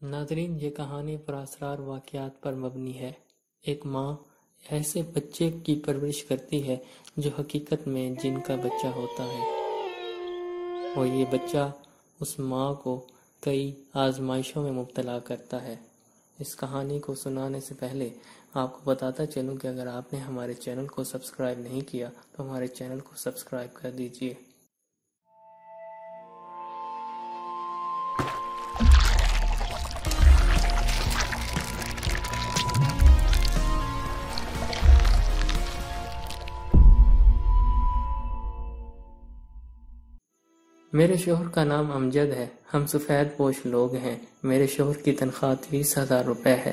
ناظرین، یہ کہانی پراسرار واقعات پر مبنی ہے۔ ایک ماں ایسے بچے کی پرورش کرتی ہے جو حقیقت میں جن کا بچہ ہوتا ہے، اور یہ بچہ اس ماں کو کئی آزمائشوں میں مبتلا کرتا ہے۔ اس کہانی کو سنانے سے پہلے آپ کو بتاتا چلوں کہ اگر آپ نے ہمارے چینل کو سبسکرائب نہیں کیا تو ہمارے چینل کو سبسکرائب کر دیجئے۔ میرے شوہر کا نام امجد ہے۔ ہم سفید پوش لوگ ہیں۔ میرے شوہر کی تنخواہ 30,000 روپے ہے۔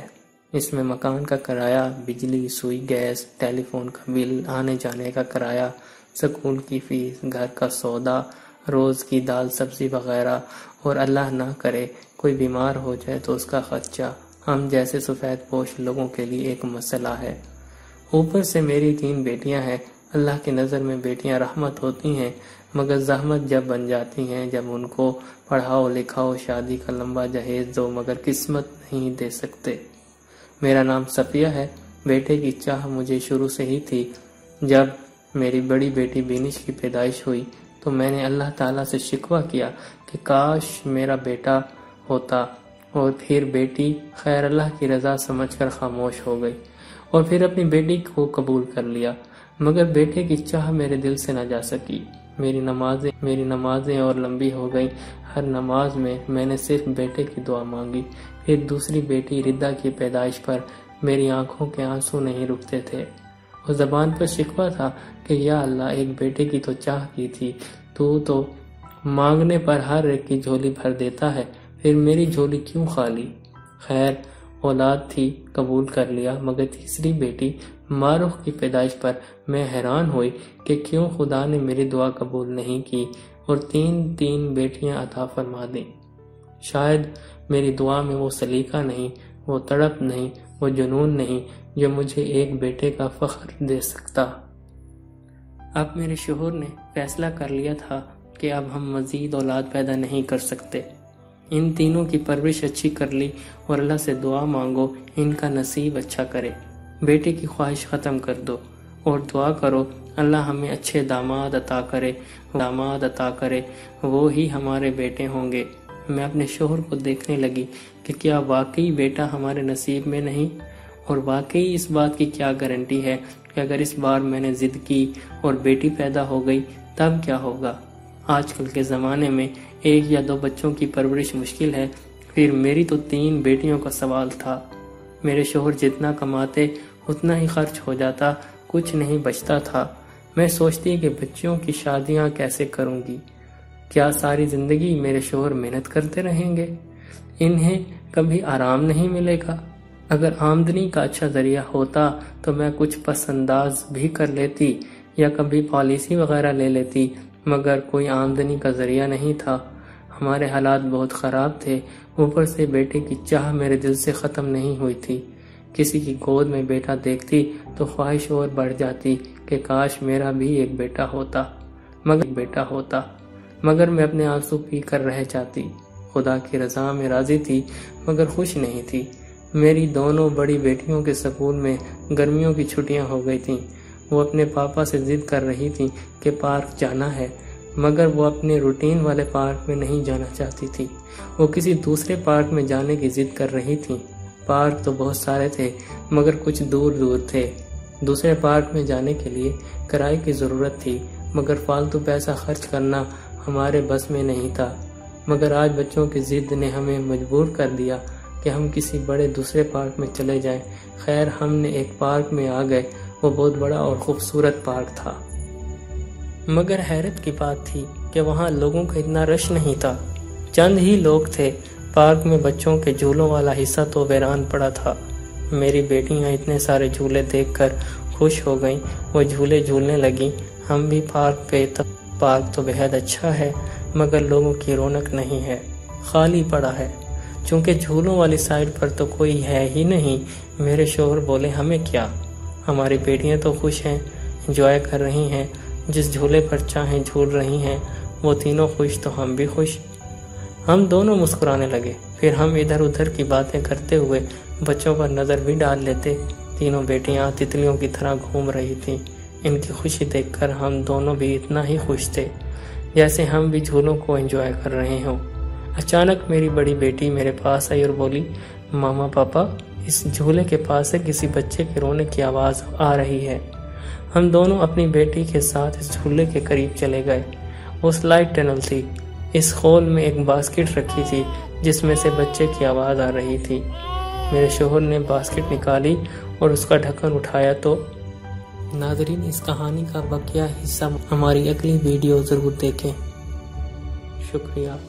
اس میں مکان کا کرایہ، بجلی، سوئی گیس، ٹیلی فون کا بل، آنے جانے کا کرایہ، سکول کی فیس، گھر کا سودا، روز کی دال سبزی وغیرہ، اور اللہ نہ کرے کوئی بیمار ہو جائے تو اس کا خرچہ ہم جیسے سفید پوش لوگوں کے لیے ایک مسئلہ ہے۔ اوپر سے میری 3 بیٹیاں ہیں۔ اللہ کی نظر میں بیٹیاں رحمت ہوتی ہیں، مگر زحمت جب بن جاتی ہیں، جب ان کو پڑھاؤ لکھاؤ، شادی کا لمبا جہیز دو، مگر قسمت نہیں دے سکتے۔ میرا نام صفیہ ہے۔ بیٹے کی چاہ مجھے شروع سے ہی تھی۔ جب میری بڑی بیٹی بینش کی پیدائش ہوئی تو میں نے اللہ تعالیٰ سے شکوہ کیا کہ کاش میرا بیٹا ہوتا، اور پھر بیٹی خیر اللہ کی رضا سمجھ کر خاموش ہو گئی، اور پھر اپنی بیٹی کو قبول کر لیا، مگر بیٹے کی چاہ میرے دل سے نہ جا سکی۔ میری نمازیں اور لمبی ہو گئیں۔ ہر نماز میں میں نے صرف بیٹے کی دعا مانگی۔ پھر دوسری بیٹی ردا کی پیدائش پر میری آنکھوں کے آنسو نہیں رکتے تھے، اور زبان پر شکوہ تھا کہ یا اللہ، ایک بیٹے کی تو چاہ کی تھی، تو مانگنے پر ہر ایک کی جھولی بھر دیتا ہے، پھر میری جھولی کیوں خالی؟ خیر، اولاد تھی، قبول کر لیا، مگر تیسری بیٹی معروف کی پیدائش پر میں حیران ہوئی کہ کیوں خدا نے میری دعا قبول نہیں کی اور 3 بیٹیاں عطا فرما دیں۔ شاید میری دعا میں وہ سلیقہ نہیں، وہ تڑپ نہیں، وہ جنون نہیں جو مجھے ایک بیٹے کا فخر دے سکتا۔ اب میرے شوہر نے فیصلہ کر لیا تھا کہ اب ہم مزید اولاد پیدا نہیں کر سکتے۔ ان تینوں کی پرورش اچھی کر لی اور اللہ سے دعا مانگو ان کا نصیب اچھا کرے۔ بیٹے کی خواہش ختم کر دو اور دعا کرو اللہ ہمیں اچھے داماد عطا کرے، وہ ہی ہمارے بیٹے ہوں گے۔ میں اپنے شوہر کو دیکھنے لگی کہ کیا واقعی بیٹا ہمارے نصیب میں نہیں، اور واقعی اس بات کی کیا گارنٹی ہے کہ اگر اس بار میں نے ضد کی اور بیٹی پیدا ہو گئی تب کیا ہوگا؟ آج کل کے زمانے میں 1 یا 2 بچوں کی پرورش مشکل ہے، پھر میری تو 3 بیٹیوں کا سوال تھا۔ میرے شوہر جتنا کماتے اتنا ہی خرچ ہو جاتا، کچھ نہیں بچتا تھا۔ میں سوچتی کہ بچوں کی شادیاں کیسے کروں گی؟ کیا ساری زندگی میرے شوہر محنت کرتے رہیں گے؟ انہیں کبھی آرام نہیں ملے گا؟ اگر آمدنی کا اچھا ذریعہ ہوتا تو میں کچھ پس انداز بھی کر لیتی یا کبھی پالیسی وغیرہ لے لیتی، مگر کوئی آمدنی کا ذریعہ نہیں تھا۔ ہمارے حالات بہت خراب تھے، اوپر سے بیٹے کی چاہ میرے دل سے ختم نہیں ہوئی تھی۔ کسی کی گود میں بیٹا دیکھتی تو خواہش اور بڑھ جاتی کہ کاش میرا بھی ایک بیٹا ہوتا، مگر میں اپنے آنسو پی کر رہ جاتی۔ خدا کی رضا میں راضی تھی مگر خوش نہیں تھی۔ میری دونوں بڑی بیٹیوں کے سکول میں گرمیوں کی چھٹیاں ہو گئی تھیں۔ وہ اپنے پاپا سے ضد کر رہی تھی کہ پارک جانا ہے، مگر وہ اپنے روٹین والے پارک میں نہیں جانا چاہتی تھی۔ وہ کسی دوسرے پارک میں جانے کی ضد کر رہی تھی۔ پارک تو بہت سارے تھے مگر کچھ دور تھے۔ دوسرے پارک میں جانے کے لیے کرائے کی ضرورت تھی، مگر فالتو پیسہ خرچ کرنا ہمارے بس میں نہیں تھا۔ مگر آج بچوں کی ضد نے ہمیں مجبور کر دیا کہ ہم کسی بڑے دوسرے پارک میں چلے جائیں۔ خیر، ہم نے ایک پارک میں آ گئے۔ وہ بہت بڑا اور خوبصورت پارک تھا، مگر حیرت کی بات تھی کہ وہاں لوگوں کا اتنا رش نہیں تھا، چند ہی لوگ تھے۔ پارک میں بچوں کے جھولوں والا حصہ تو ویران پڑا تھا۔ میری بیٹیاں اتنے سارے جھولے دیکھ کر خوش ہو گئیں، وہ جھولے جھولنے لگیں۔ ہم بھی پارک تو بہت اچھا ہے مگر لوگوں کی رونق نہیں ہے، خالی پڑا ہے، چونکہ جھولوں والی سائڈ پر تو کوئی ہے ہی نہیں۔ میرے شوہر بولے ہمیں کیا، ہماری بیٹیاں تو خوش ہیں، انجوائے کر رہی ہیں، جس جھولے پر چاہیں جھول رہی ہیں، وہ تینوں خوش تو ہم بھی خوش۔ ہم دونوں مسکرانے لگے۔ پھر ہم ادھر ادھر کی باتیں کرتے ہوئے بچوں پر نظر بھی ڈال لیتے۔ تینوں بیٹیاں تتلیوں کی طرح گھوم رہی تھیں۔ ان کی خوشی دیکھ کر ہم دونوں بھی اتنا ہی خوش تھے جیسے ہم بھی جھولوں کو انجوائے کر رہے ہوں۔ اچانک میری بڑی بیٹی میرے پاس آئی اور بولی، ماما پاپا، اس جھولے کے پاس سے کسی بچے کے رونے کی آواز آ رہی ہے۔ ہم دونوں اپنی بیٹی کے ساتھ اس جھولے کے قریب چلے گئے۔ وہ سلائڈ ٹنل تھی۔ اس خول میں ایک باسکٹ رکھی تھی جس میں سے بچے کی آواز آ رہی تھی۔ میرے شوہر نے باسکٹ نکالی اور اس کا ڈھکن اٹھایا تو ناظرین، اس کہانی کا بقیہ حصہ ہماری اگلی ویڈیو ضرور دیکھیں۔ شکریہ۔